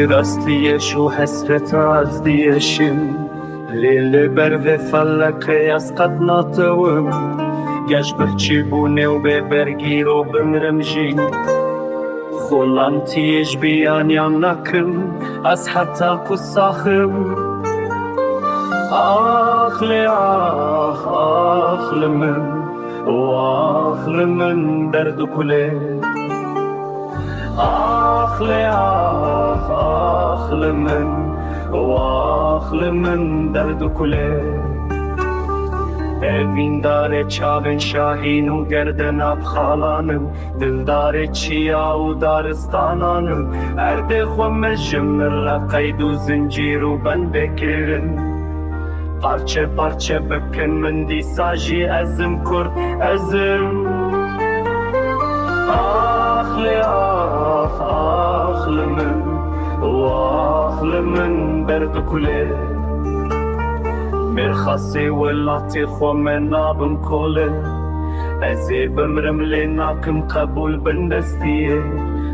راستی شو حسرت از دیشم لیل بر و فلک از قد ناتوم گش بچی بونه و به برگیر و بمرم جین خولم تیج بیانیم نکم از حتی کساخم آخل من درد کله آخل من درد کله evin dare çavên şahîn û gerden abxalanim dildare çiya û daristananim erdê xwe me ji min re qeyd û zincîr û bendê kirin parçe parçe bikin min dîsa jî ezim kurd ezim axli min berdi kulê مرخصی ولاتی خو من نابم کله ازی بمرم لناکم قبول بندستیه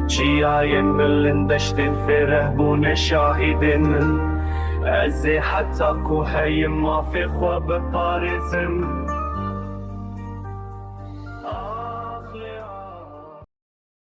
چیاین بلندشتین فره بون شاهدین ازی حتی کوهی ما فی خو بپارزم